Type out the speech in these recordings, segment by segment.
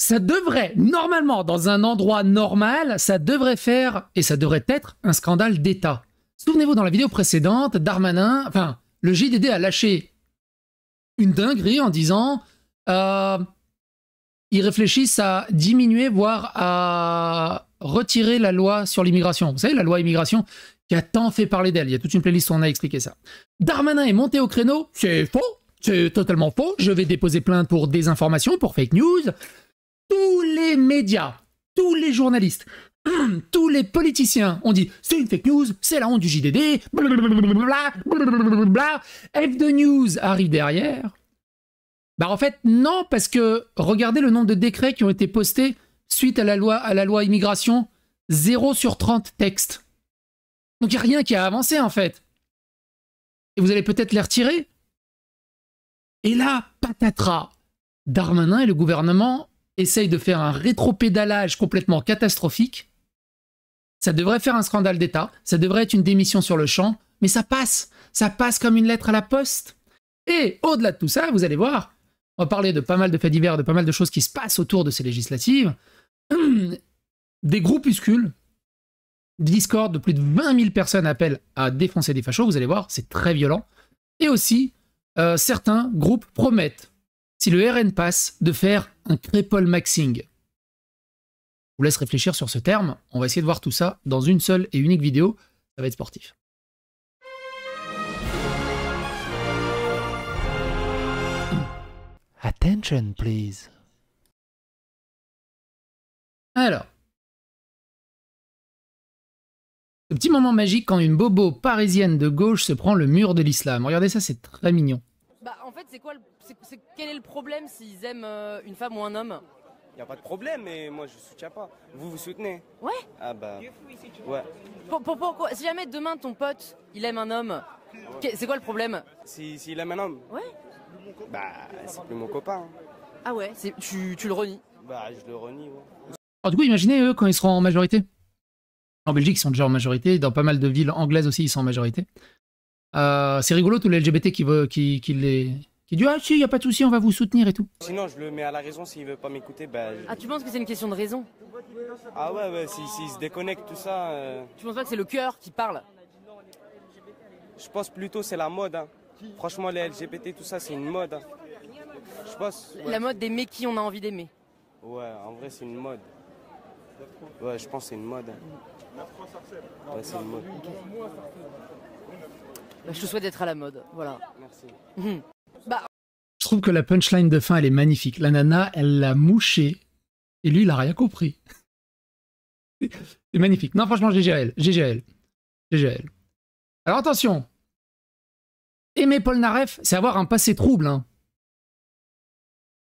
Ça devrait, normalement, dans un endroit normal, ça devrait faire, et ça devrait être, un scandale d'État. Souvenez-vous, dans la vidéo précédente, Darmanin, enfin, le JDD a lâché une dinguerie en disant ils réfléchissent à diminuer, voire à retirer la loi sur l'immigration. Vous savez, la loi immigration qui a tant fait parler d'elle. Il y a toute une playlist où on a expliqué ça. Darmanin est monté au créneau. C'est faux. C'est totalement faux. Je vais déposer plainte pour désinformation, pour fake news. Tous les médias, tous les journalistes, tous les politiciens ont dit c'est une fake news, c'est la honte du JDD, blablabla, blablabla. F2 News arrive derrière. Bah en fait non, parce que regardez le nombre de décrets qui ont été postés suite à la loi immigration, 0 sur 30 textes. Donc il n'y a rien qui a avancé en fait. Et vous allez peut-être les retirer. Et là, patatras, Darmanin et le gouvernement essayent de faire un rétropédalage complètement catastrophique. Ça devrait faire un scandale d'État, ça devrait être une démission sur le champ, mais ça passe comme une lettre à la poste. Et au-delà de tout ça, vous allez voir, on va parler de pas mal de faits divers, de pas mal de choses qui se passent autour de ces législatives, des groupuscules, Discord de plus de 20 000 personnes appellent à défoncer des fachos, vous allez voir, c'est très violent, et aussi certains groupes promettent, si le RN passe, de faire un crépole maxing. Je vous laisse réfléchir sur ce terme. On va essayer de voir tout ça dans une seule et unique vidéo. Ça va être sportif. Attention, please. Alors. Le petit moment magique quand une bobo parisienne de gauche se prend le mur de l'islam. Regardez ça, c'est très mignon. Bah en fait, c'est quoi quel est le problème s'ils aiment une femme ou un homme? Il n'y a pas de problème, mais moi je soutiens pas. Vous soutenez? Ouais. Ah bah, ouais. Pourquoi? Si jamais demain ton pote, il aime un homme, c'est quoi le problème? S'il aime un homme? Ouais. Bah, c'est plus mon copain. Ah ouais, tu le renies? Bah, je le renie, ouais. Alors du coup, imaginez eux quand ils seront en majorité. En Belgique, ils sont déjà en majorité. Dans pas mal de villes anglaises aussi, ils sont en majorité. C'est rigolo, tous les LGBT qui disent « Ah si, il n'y a pas de souci, on va vous soutenir et tout. » Sinon, je le mets à la raison s'il veut pas m'écouter, bah... Ah, tu penses que c'est une question de raison? Ah ouais, s'il se déconnecte, tout ça... Tu penses pas que c'est le cœur qui parle? Je pense plutôt c'est la mode, hein. Franchement, les LGBT, tout ça, c'est une mode, hein. Je pense... Ouais. La mode d'aimer qui on a envie d'aimer. Ouais, en vrai, c'est une mode. Ouais, je pense que c'est une mode. Ouais, c'est une mode. Bah, je te souhaite d'être à la mode, voilà. Merci. Bah... Je trouve que la punchline de fin, elle est magnifique. La nana, elle l'a mouché. Et lui, il a rien compris. C'est magnifique. Non, franchement, GG à elle. GG à elle. GG à elle. Alors attention. Aimer Paul Naref, c'est avoir un passé trouble, hein.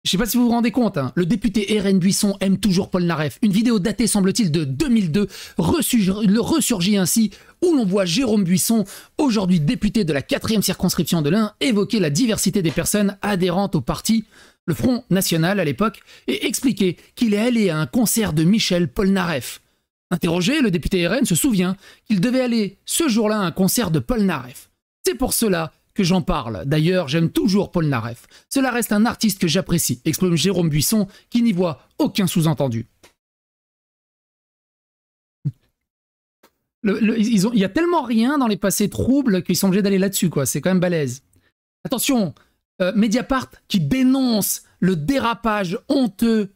Je sais pas si vous vous rendez compte, hein, le député RN Buisson aime toujours Paul Naref. Une vidéo datée, semble-t-il, de 2002 ressurgit ainsi, où l'on voit Jérôme Buisson, aujourd'hui député de la 4e circonscription de l'Ain, évoquer la diversité des personnes adhérentes au parti, le Front National à l'époque, et expliquer qu'il est allé à un concert de Michel Polnareff. Interrogé, le député RN se souvient qu'il devait aller ce jour-là à un concert de Polnareff. C'est pour cela que j'en parle. D'ailleurs, j'aime toujours Polnareff. Cela reste un artiste que j'apprécie, exprime Jérôme Buisson, qui n'y voit aucun sous-entendu. Il y a tellement rien dans les passés troubles qu'ils sont obligés d'aller là-dessus, quoi. C'est quand même balèze. Attention, Mediapart qui dénonce le dérapage honteux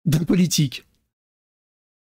d'un politique.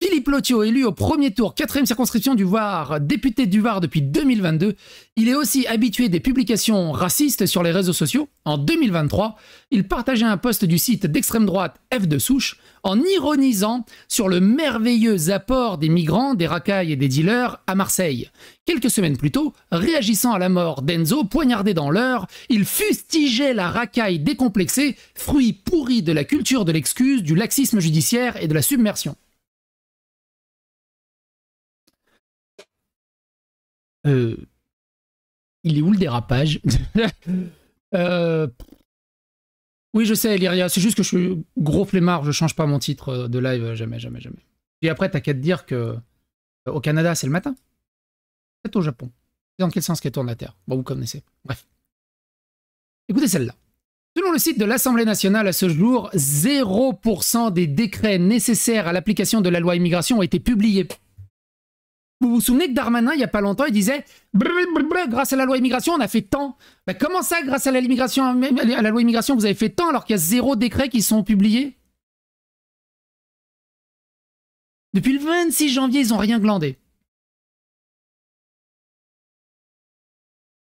Philippe Lotio, élu au premier tour, 4e circonscription du Var, député du Var depuis 2022, il est aussi habitué des publications racistes sur les réseaux sociaux. En 2023, il partageait un post du site d'extrême droite F de Souche en ironisant sur le merveilleux apport des migrants, des racailles et des dealers à Marseille. Quelques semaines plus tôt, réagissant à la mort d'Enzo, poignardé dans l'Eure, il fustigeait la racaille décomplexée, fruit pourri de la culture de l'excuse, du laxisme judiciaire et de la submersion. Il est où le dérapage? Oui, je sais, Lyria, c'est juste que je suis gros flemmard, je change pas mon titre de live, jamais. Et après, t'as qu'à te dire que au Canada, c'est le matin. C'est au Japon. C'est dans quel sens qu'elle tourne la Terre? Bon, vous connaissez. Bref. Écoutez celle-là. Selon le site de l'Assemblée nationale, à ce jour, 0% des décrets nécessaires à l'application de la loi immigration ont été publiés. Vous vous souvenez que Darmanin, il n'y a pas longtemps, il disait « grâce à la loi immigration, on a fait tant ». Ben, comment ça, grâce à la loi immigration, vous avez fait tant alors qu'il y a 0 décrets qui sont publiés? Depuis le 26 janvier, ils n'ont rien glandé.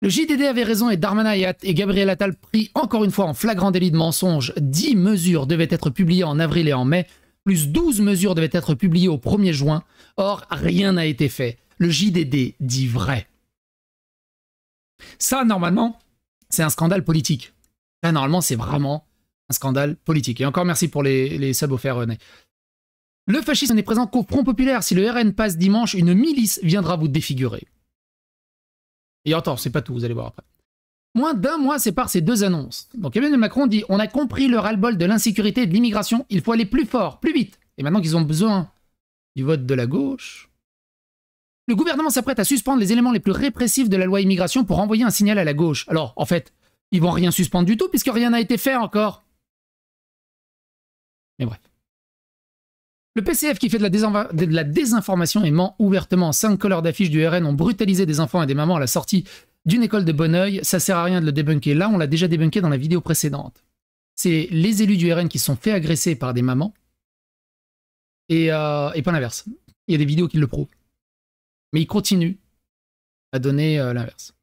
Le JDD avait raison et Darmanin et Gabriel Attal pris encore une fois en flagrant délit de mensonge. 10 mesures devaient être publiées en avril et en mai, plus 12 mesures devaient être publiées au 1er juin. Or, rien n'a été fait. Le JDD dit vrai. Ça, normalement, c'est un scandale politique. Ça, normalement, c'est vraiment un scandale politique. Et encore merci pour les subs offerts, René. Le fascisme n'est présent qu'au Front Populaire. Si le RN passe dimanche, une milice viendra vous défigurer. Et attends, c'est pas tout, vous allez voir après. Moins d'un mois sépare ces deux annonces. Donc Emmanuel Macron dit « On a compris le ras-le-bol de l'insécurité et de l'immigration, il faut aller plus fort, plus vite. » Et maintenant qu'ils ont besoin du vote de la gauche, le gouvernement s'apprête à suspendre les éléments les plus répressifs de la loi immigration pour envoyer un signal à la gauche. Alors, en fait, ils vont rien suspendre du tout puisque rien n'a été fait encore. Mais bref. Le PCF qui fait de la désinformation et ment ouvertement. 5 colleurs d'affiches du RN ont brutalisé des enfants et des mamans à la sortie d'une école de Bonneuil. Ça sert à rien de le débunker. Là, on l'a déjà débunké dans la vidéo précédente. C'est les élus du RN qui se sont fait agresser par des mamans et pas l'inverse. Il y a des vidéos qui le prouvent. Mais ils continuent à donner l'inverse.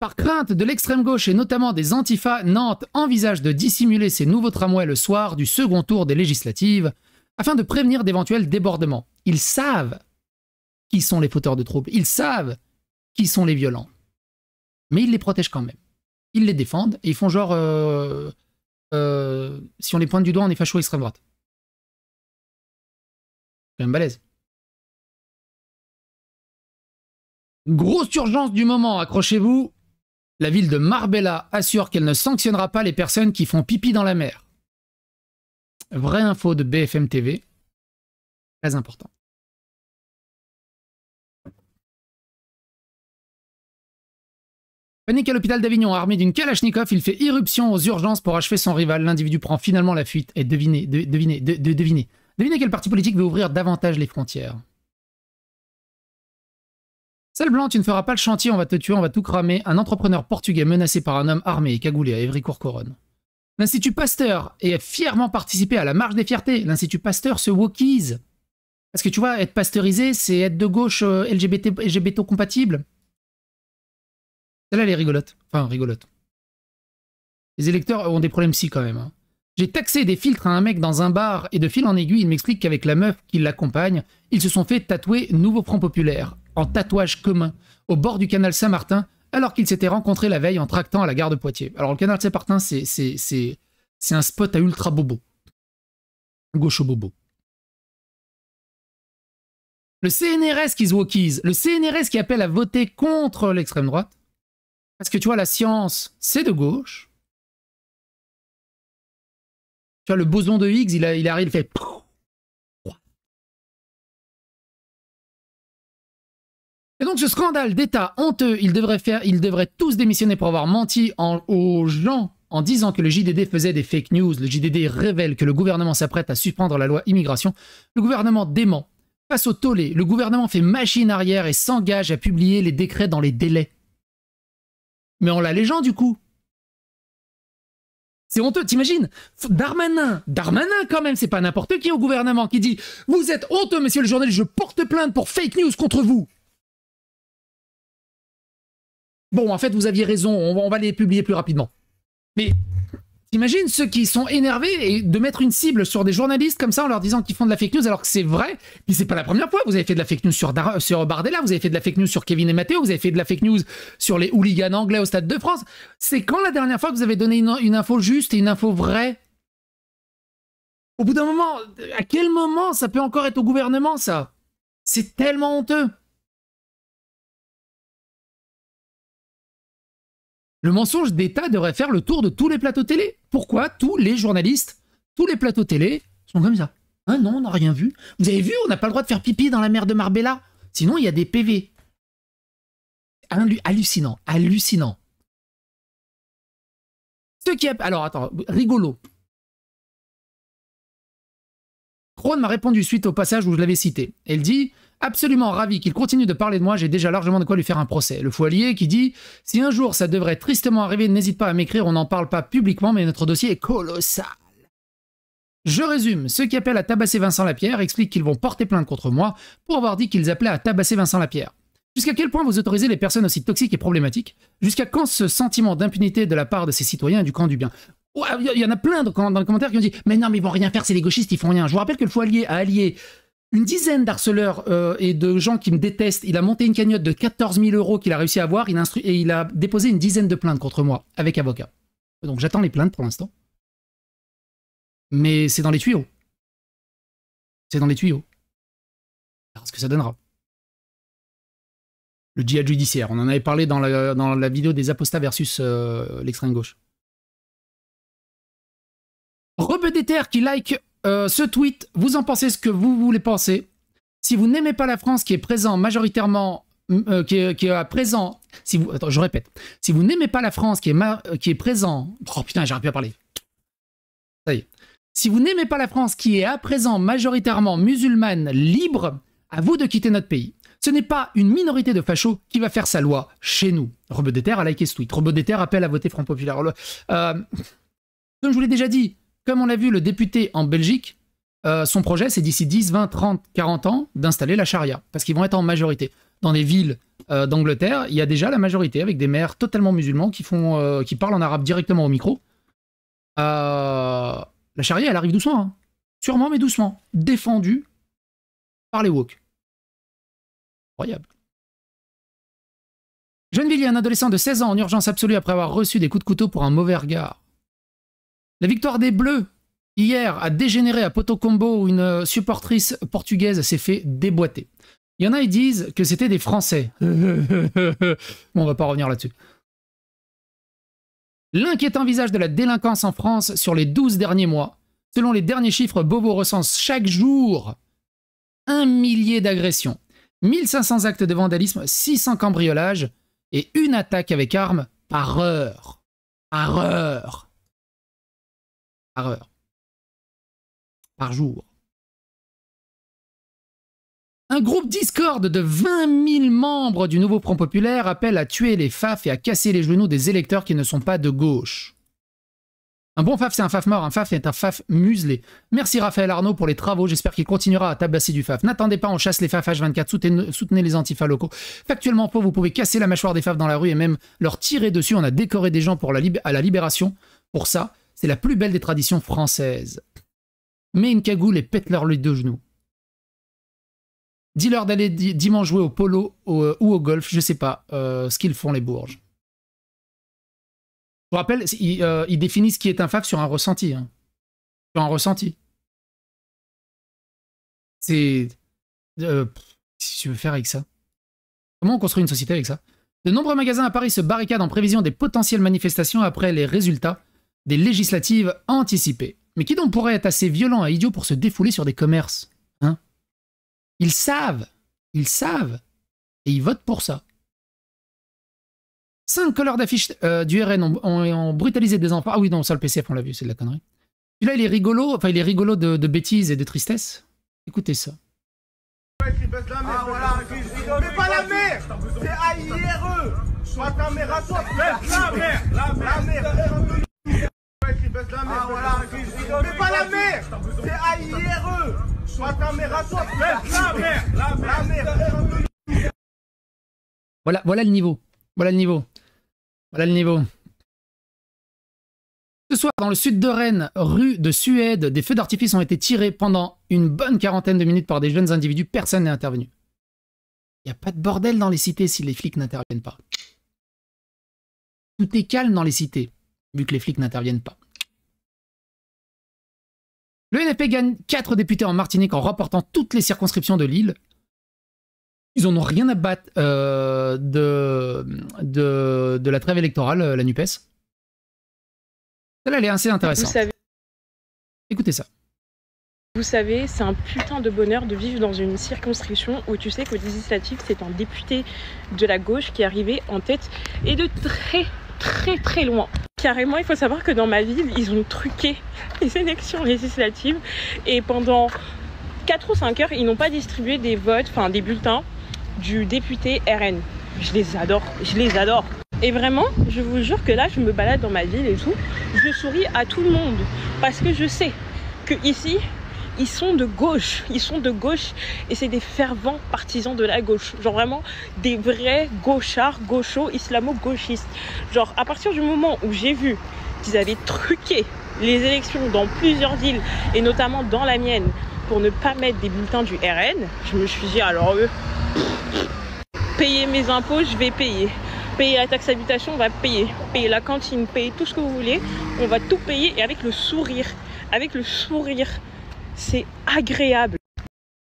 Par crainte de l'extrême gauche et notamment des antifas, Nantes envisage de dissimuler ses nouveaux tramways le soir du second tour des législatives afin de prévenir d'éventuels débordements. Ils savent qui sont les fauteurs de troubles. Ils savent qui sont les violents. Mais ils les protègent quand même. Ils les défendent et ils font genre... si on les pointe du doigt, on est facho extrême droite. C'est quand même balèze. Grosse urgence du moment, accrochez-vous. La ville de Marbella assure qu'elle ne sanctionnera pas les personnes qui font pipi dans la mer. Vraie info de BFM TV. Très important. Panique à l'hôpital d'Avignon, armé d'une Kalachnikov, il fait irruption aux urgences pour achever son rival. L'individu prend finalement la fuite. Et devinez quel parti politique veut ouvrir davantage les frontières. Sale blanc, tu ne feras pas le chantier, on va te tuer, on va tout cramer. Un entrepreneur portugais menacé par un homme armé et cagoulé à Évry-Courcouronnes. L'Institut Pasteur est fièrement participé à la marche des fiertés. L'Institut Pasteur se wokise. Parce que tu vois, être pasteurisé, c'est être de gauche LGBT compatible. Celle-là, elle est rigolote. Enfin, rigolote. Les électeurs ont des problèmes psy quand même. Hein. J'ai taxé des filtres à un mec dans un bar et de fil en aiguille, il m'explique qu'avec la meuf qui l'accompagne, ils se sont fait tatouer Nouveau Front Populaire, en tatouage commun, au bord du canal Saint-Martin, alors qu'ils s'étaient rencontrés la veille en tractant à la gare de Poitiers. Alors le canal Saint-Martin, c'est un spot à ultra bobo. Gaucho bobo. Le CNRS qui se wokise, le CNRS qui appelle à voter contre l'extrême droite, parce que tu vois, la science, c'est de gauche. Tu vois, le boson de Higgs, il arrive, il fait... Et donc ce scandale d'État honteux, ils devraient tous démissionner pour avoir menti aux gens en disant que le JDD faisait des fake news. Le JDD révèle que le gouvernement s'apprête à suspendre la loi immigration. Le gouvernement dément. Face au tollé, le gouvernement fait machine arrière et s'engage à publier les décrets dans les délais. Mais on l'a les gens du coup. C'est honteux, t'imagines? Darmanin quand même, c'est pas n'importe qui au gouvernement qui dit « Vous êtes honteux, monsieur le journaliste, je porte plainte pour fake news contre vous ». Bon, en fait, vous aviez raison, on va les publier plus rapidement. Mais t'imagines ceux qui sont énervés et de mettre une cible sur des journalistes comme ça en leur disant qu'ils font de la fake news alors que c'est vrai. Puis c'est pas la première fois, vous avez fait de la fake news sur Bardella, vous avez fait de la fake news sur Kevin et Matteo, vous avez fait de la fake news sur les hooligans anglais au Stade de France. C'est quand la dernière fois que vous avez donné une info juste et une info vraie? Au bout d'un moment, à quel moment ça peut encore être au gouvernement, ça? C'est tellement honteux. Le mensonge d'État devrait faire le tour de tous les plateaux télé. Pourquoi tous les journalistes, tous les plateaux télé sont comme ça? Ah non, on n'a rien vu. Vous avez vu, on n'a pas le droit de faire pipi dans la mer de Marbella. Sinon, il y a des PV. Hallucinant, hallucinant. Ceux qui... Alors, attends, rigolo. Ron m'a répondu suite au passage où je l'avais cité. Elle dit « Absolument ravi qu'il continue de parler de moi, j'ai déjà largement de quoi lui faire un procès. » Le Foilier qui dit « Si un jour ça devrait tristement arriver, n'hésite pas à m'écrire, on n'en parle pas publiquement, mais notre dossier est colossal. » Je résume, ceux qui appellent à tabasser Vincent Lapierre expliquent qu'ils vont porter plainte contre moi pour avoir dit qu'ils appelaient à tabasser Vincent Lapierre. Jusqu'à quel point vous autorisez les personnes aussi toxiques et problématiques? Jusqu'à quand ce sentiment d'impunité de la part de ces citoyens est du camp du bien? Il y en a plein dans les commentaires qui ont dit « Mais non, mais ils vont rien faire, c'est les gauchistes, ils font rien. » Je vous rappelle que le Foilier a allié une dizaine d'harceleurs et de gens qui me détestent. Il a monté une cagnotte de 14 000 € qu'il a réussi à avoir et il a déposé une dizaine de plaintes contre moi avec avocat. Donc j'attends les plaintes pour l'instant. Mais c'est dans les tuyaux. C'est dans les tuyaux. On verra ce que ça donnera. Le djihad judiciaire, on en avait parlé dans la vidéo des apostats versus l'extrême gauche. Rebedéter qui like ce tweet, vous en pensez ce que vous voulez penser. Si vous n'aimez pas la France qui est présent majoritairement, qui est présent, si vous, attends, je répète, si vous n'aimez pas la France qui est présent, oh putain, j'arrive plus à parler. Ça y est. Si vous n'aimez pas la France qui est à présent majoritairement musulmane libre, à vous de quitter notre pays. Ce n'est pas une minorité de fachos qui va faire sa loi chez nous. Rebedéter a liké ce tweet. Rebedéter appelle à voter Front Populaire. Comme je vous l'ai déjà dit, comme on l'a vu le député en Belgique, son projet c'est d'ici 10, 20, 30, 40 ans d'installer la charia. Parce qu'ils vont être en majorité. Dans les villes d'Angleterre, il y a déjà la majorité avec des maires totalement musulmans qui parlent en arabe directement au micro. La charia, elle arrive doucement. Hein. Sûrement, mais doucement. Défendue par les woke. Incroyable. Gennevilliers, un adolescent de 16 ans en urgence absolue après avoir reçu des coups de couteau pour un mauvais regard. La victoire des Bleus, hier, a dégénéré à Poto Combo où une supportrice portugaise s'est fait déboîter. Il y en a, ils disent que c'était des Français. Bon, on va pas revenir là-dessus. L'inquiétant visage de la délinquance en France sur les 12 derniers mois. Selon les derniers chiffres, Beauvau recense chaque jour 1 millier d'agressions, 1500 actes de vandalisme, 600 cambriolages et une attaque avec arme par heure. Par heure. Par heure. Par jour. Un groupe Discord de 20 000 membres du nouveau Front Populaire appelle à tuer les FAF et à casser les genoux des électeurs qui ne sont pas de gauche. Un bon FAF, c'est un FAF mort. Un FAF est un FAF muselé. Merci Raphaël Arnaud pour les travaux. J'espère qu'il continuera à tabasser du FAF. N'attendez pas, on chasse les FAF H24. Soutenez les antifas locaux. Factuellement faux, vous pouvez casser la mâchoire des FAF dans la rue et même leur tirer dessus. On a décoré des gens à la Libération. Pour ça, c'est la plus belle des traditions françaises. Mets une cagoule et pète-leur les deux genoux. Dis-leur d'aller dimanche jouer au polo ou au golf, je sais pas ce qu'ils font les Bourges. Je vous rappelle, ils définissent ce qui est un FAF sur un ressenti. Hein. Sur un ressenti. C'est... Qu'est-ce que tu veux faire avec ça? Comment on construit une société avec ça? De nombreux magasins à Paris se barricadent en prévision des potentielles manifestations après les résultats des législatives anticipées. Mais qui donc pourrait être assez violent et idiot pour se défouler sur des commerces? Hein? Ils savent, et ils votent pour ça. 5 couleurs d'affiches du RN ont brutalisé des enfants. Ah oui, non, ça le PCF, on l'a vu, c'est de la connerie. Puis là, il est rigolo, enfin, il est rigolo de bêtises et de tristesse. Écoutez ça. Ah voilà, mais pas la mer, c'est AIRE. Pas ta mère à toi, la mer. Ah voilà, mais pas la mer, c'est AIRE. Pas ta mère à toi, la mer. Voilà le niveau. Voilà le niveau. Voilà le niveau. Ce soir, dans le sud de Rennes, rue de Suède, des feux d'artifice ont été tirés pendant une bonne quarantaine de minutes par des jeunes individus. Personne n'est intervenu. Il n'y a pas de bordel dans les cités si les flics n'interviennent pas. Tout est calme dans les cités, vu que les flics n'interviennent pas. Le NFP gagne 4 députés en Martinique en remportant toutes les circonscriptions de l'île. Ils en ont rien à battre de la trêve électorale, la NUPES. Celle-là, elle est assez intéressante. Vous savez, écoutez ça. Vous savez, c'est un putain de bonheur de vivre dans une circonscription où tu sais qu'au législatif, c'est un député de la gauche qui est arrivé en tête et de très très très loin. Carrément, il faut savoir que dans ma ville, ils ont truqué les élections législatives et pendant 4 ou 5 heures, ils n'ont pas distribué des votes, enfin des bulletins du député RN. Je les adore, je les adore. Et vraiment, je vous jure que là, je me balade dans ma ville et tout, je souris à tout le monde parce que je sais que ici, ils sont de gauche et c'est des fervents partisans de la gauche. Genre vraiment des vrais gauchards, gauchos, islamo-gauchistes. Genre à partir du moment où j'ai vu qu'ils avaient truqué les élections dans plusieurs villes et notamment dans la mienne pour ne pas mettre des bulletins du RN, je me suis dit alors eux, payer mes impôts, je vais payer. Payer la taxe d'habitation, on va payer. Payer la cantine, payer tout ce que vous voulez, on va tout payer et avec le sourire. Avec le sourire. C'est agréable.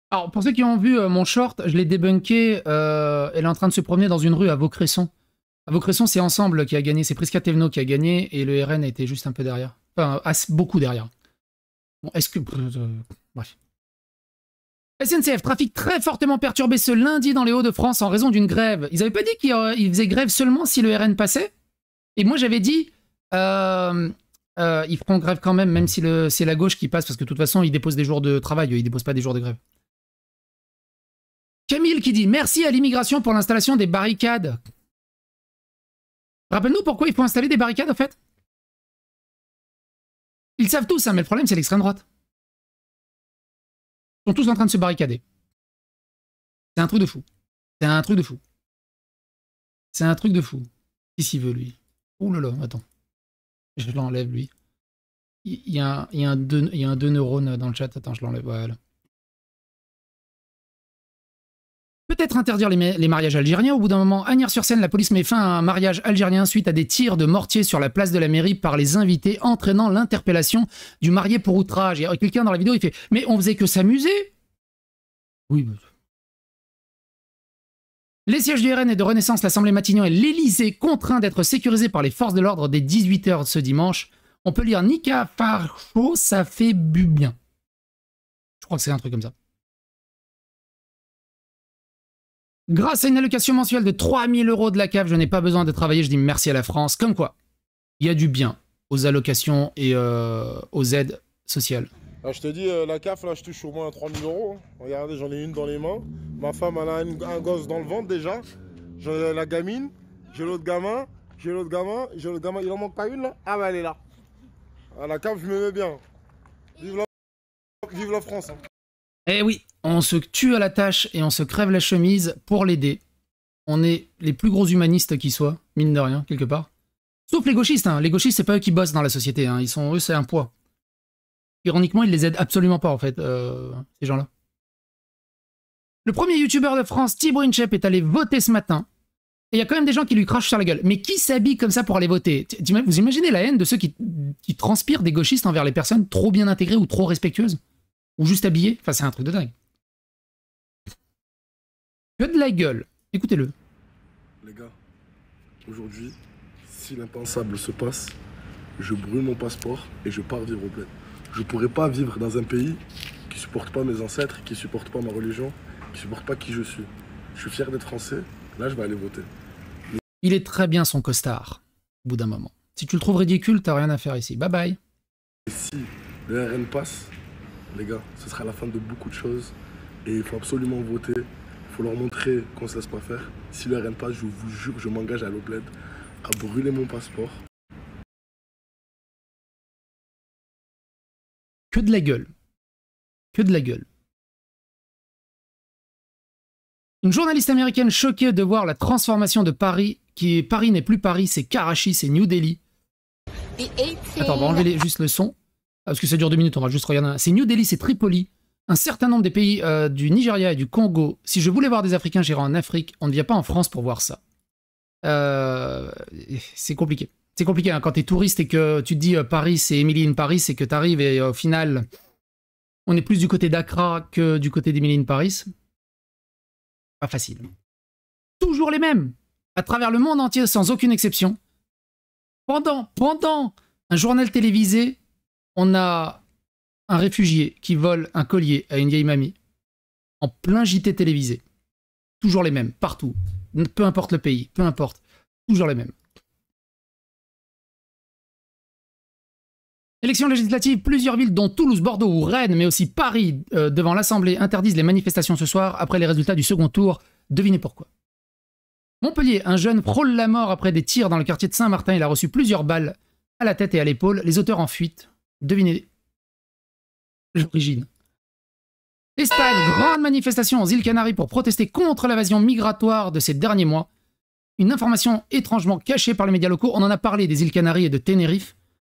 Alors, pour ceux qui ont vu mon short, je l'ai débunké. Elle est en train de se promener dans une rue à Vaucresson. À Vaucresson, c'est Ensemble qui a gagné. C'est Prisca Thévenot qui a gagné. Et le RN a été juste un peu derrière. Enfin, beaucoup derrière. Bon, est-ce que... bref. SNCF, trafic très fortement perturbé ce lundi dans les Hauts-de-France en raison d'une grève. Ils n'avaient pas dit qu'ils faisaient grève seulement si le RN passait? Et moi, j'avais dit... ils feront grève quand même si c'est la gauche qui passe, parce que de toute façon, ils déposent des jours de travail, ils déposent pas des jours de grève. Camille qui dit « Merci à l'immigration pour l'installation des barricades. » Rappelle-nous pourquoi il faut installer des barricades, en fait. Ils savent tous, hein, mais le problème, c'est l'extrême droite. Ils sont tous en train de se barricader. C'est un truc de fou. C'est un truc de fou. C'est un truc de fou. Qu'est-ce qu'il veut, lui? Ouh là là, attends. Je l'enlève, lui. Il y a un 2 neurones dans le chat. Attends, je l'enlève. Voilà. Peut-être interdire les mariages algériens. Au bout d'un moment, à Agnières-sur-Seine, la police met fin à un mariage algérien suite à des tirs de mortier sur la place de la mairie par les invités, entraînant l'interpellation du marié pour outrage. Et quelqu'un dans la vidéo, il fait « Mais on faisait que s'amuser !» Oui, mais... Les sièges du RN et de Renaissance, l'Assemblée Matignon et l'Élysée contraints d'être sécurisés par les forces de l'ordre dès 18 h ce dimanche. On peut lire Nika Farcho, ça fait bu bien. Je crois que c'est un truc comme ça. Grâce à une allocation mensuelle de 3000 € de la CAF, je n'ai pas besoin de travailler, je dis merci à la France. Comme quoi, il y a du bien aux allocations et aux aides sociales. Ah, je te dis, la CAF, là, je touche au moins 3000 €. Hein. Regardez, j'en ai une dans les mains. Ma femme, elle a un gosse dans le ventre déjà. J'ai la gamine, j'ai l'autre gamin, j'ai l'autre gamin, j'ai l'autre gamin. Il en manque pas une, là? Ah, bah, elle est là. À la CAF, je me mets bien. Vive la France. Hein. Eh oui, on se tue à la tâche et on se crève la chemise pour l'aider. On est les plus gros humanistes qui soient, mine de rien, quelque part. Sauf les gauchistes, hein. Les gauchistes, c'est pas eux qui bossent dans la société, hein. Eux, c'est un poids. Ironiquement, ils les aident absolument pas, en fait, ces gens-là. Le premier youtubeur de France, Thibaut Inchep, est allé voter ce matin. Et il y a quand même des gens qui lui crachent sur la gueule. Mais qui s'habille comme ça pour aller voter? Vous imaginez la haine de ceux qui transpirent des gauchistes envers les personnes trop bien intégrées ou trop respectueuses? Ou juste habillées? Enfin, c'est un truc de dingue. Que de la gueule. Écoutez-le. Les gars, aujourd'hui, si l'impensable se passe, je brûle mon passeport et je pars vivre au bled. Je pourrais pas vivre dans un pays qui supporte pas mes ancêtres, qui supporte pas ma religion, qui supporte pas qui je suis. Je suis fier d'être français, là je vais aller voter. Il est très bien son costard, au bout d'un moment. Si tu le trouves ridicule, t'as rien à faire ici. Bye bye. Et si le RN passe, les gars, ce sera la fin de beaucoup de choses. Et il faut absolument voter. Il faut leur montrer qu'on ne se laisse pas faire. Si le RN passe, je vous jure, je m'engage à aller au bled, à brûler mon passeport. Que de la gueule. Que de la gueule. Une journaliste américaine choquée de voir la transformation de Paris, Paris n'est plus Paris, c'est Karachi, c'est New Delhi. Attends, on va enlever juste le son, parce que ça dure 2 minutes, on va juste regarder. C'est New Delhi, c'est Tripoli, un certain nombre des pays du Nigeria et du Congo. Si je voulais voir des Africains, j'irais en Afrique. On ne vient pas en France pour voir ça. C'est compliqué. C'est compliqué, hein, quand t'es touriste et que tu te dis Paris, c'est Emily in Paris, et que t'arrives et au final, on est plus du côté d'Accra que du côté d'Emily in Paris. Pas facile. Toujours les mêmes, à travers le monde entier, sans aucune exception. Pendant un journal télévisé, on a un réfugié qui vole un collier à une vieille mamie, en plein JT télévisé. Toujours les mêmes, partout. Peu importe le pays, peu importe. Toujours les mêmes. Élections législatives, plusieurs villes dont Toulouse, Bordeaux ou Rennes, mais aussi Paris, devant l'Assemblée, interdisent les manifestations ce soir après les résultats du second tour. Devinez pourquoi. Montpellier, un jeune frôle la mort après des tirs dans le quartier de Saint-Martin. Il a reçu plusieurs balles à la tête et à l'épaule. Les auteurs en fuite. Devinez l'origine. Espagne, grande manifestation aux îles Canaries pour protester contre l'invasion migratoire de ces derniers mois. Une information étrangement cachée par les médias locaux. On en a parlé des îles Canaries et de Tenerife.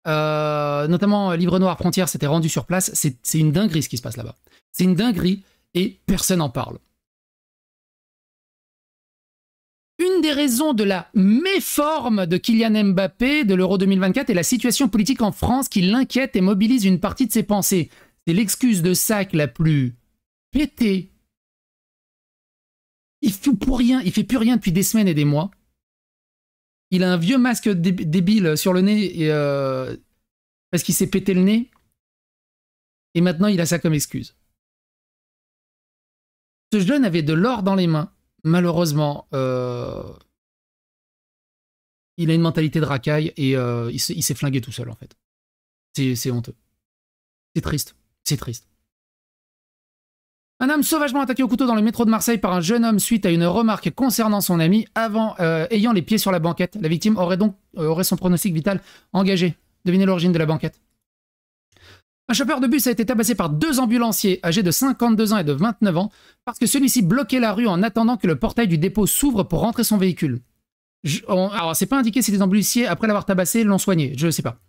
Notamment Livre Noir Frontières s'était rendu sur place. C'est une dinguerie ce qui se passe là-bas. C'est une dinguerie et personne n'en parle. Une des raisons de la méforme de Kylian Mbappé de l'Euro 2024 est la situation politique en France qui l'inquiète et mobilise une partie de ses pensées. C'est l'excuse de sac la plus pétée. Il fait plus rien depuis des semaines et des mois. Il a un vieux masque débile sur le nez et, parce qu'il s'est pété le nez. Et maintenant, il a ça comme excuse. Ce jeune avait de l'or dans les mains. Malheureusement, il a une mentalité de racaille et il s'est flingué tout seul, en fait. C'est honteux. C'est triste. C'est triste. Un homme sauvagement attaqué au couteau dans le métro de Marseille par un jeune homme suite à une remarque concernant son ami ayant les pieds sur la banquette. La victime aurait son pronostic vital engagé. Devinez l'origine de la banquette. Un chauffeur de bus a été tabassé par 2 ambulanciers âgés de 52 ans et de 29 ans parce que celui-ci bloquait la rue en attendant que le portail du dépôt s'ouvre pour rentrer son véhicule. Alors, c'est pas indiqué si les ambulanciers, après l'avoir tabassé, l'ont soigné. Je sais pas.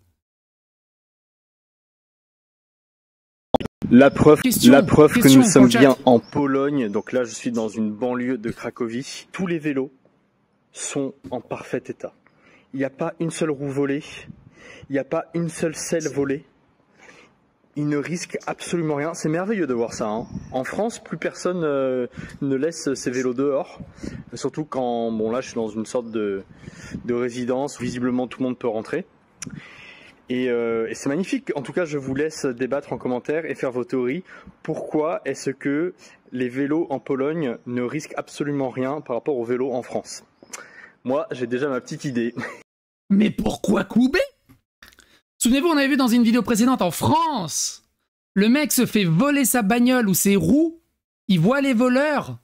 La preuve que nous sommes bien en Pologne. Donc là, je suis dans une banlieue de Cracovie. Tous les vélos sont en parfait état. Il n'y a pas une seule roue volée. Il n'y a pas une seule selle volée. Ils ne risquent absolument rien. C'est merveilleux de voir ça. Hein. En France, plus personne ne laisse ses vélos dehors. Surtout quand, bon là, je suis dans une sorte de résidence. Visiblement, tout le monde peut rentrer. Et c'est magnifique. En tout cas, je vous laisse débattre en commentaire et faire vos théories. Pourquoi est-ce que les vélos en Pologne ne risquent absolument rien par rapport aux vélos en France? Moi, j'ai déjà ma petite idée. Mais pourquoi couper? Souvenez-vous, on avait vu dans une vidéo précédente en France, le mec se fait voler sa bagnole ou ses roues, il voit les voleurs,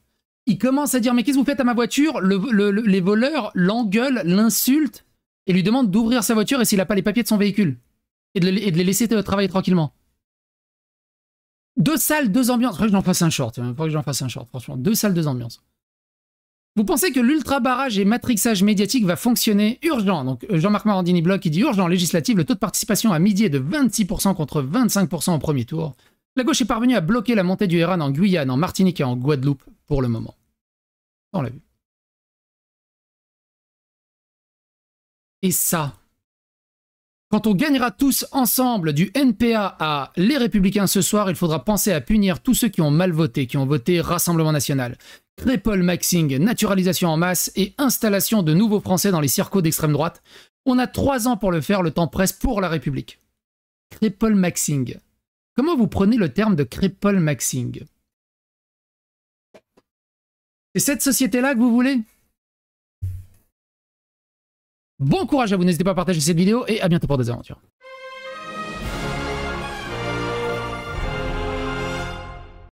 il commence à dire « Mais qu'est-ce que vous faites à ma voiture ?» Les voleurs l'engueulent, l'insultent et lui demandent d'ouvrir sa voiture et s'il n'a pas les papiers de son véhicule et de les laisser travailler tranquillement. 2 salles, 2 ambiances. Faudrait que j'en fasse un short, franchement. 2 salles, 2 ambiances. Vous pensez que l'ultra-barrage et matrixage médiatique va fonctionner? Urgent. Donc Jean-Marc Morandini-Blog qui dit urgent législative, le taux de participation à midi est de 26% contre 25% au premier tour. La gauche est parvenue à bloquer la montée du RN en Guyane, en Martinique et en Guadeloupe pour le moment. On l'a vu. Et ça, quand on gagnera tous ensemble du NPA à Les Républicains ce soir, il faudra penser à punir tous ceux qui ont mal voté, qui ont voté Rassemblement National. Crépol Maxing, naturalisation en masse et installation de nouveaux Français dans les circos d'extrême droite. On a 3 ans pour le faire, le temps presse pour la République. Crépol Maxing. Comment vous prenez le terme de Crépol Maxing? C'est cette société-là que vous voulez? Bon courage à vous, n'hésitez pas à partager cette vidéo et à bientôt pour des aventures.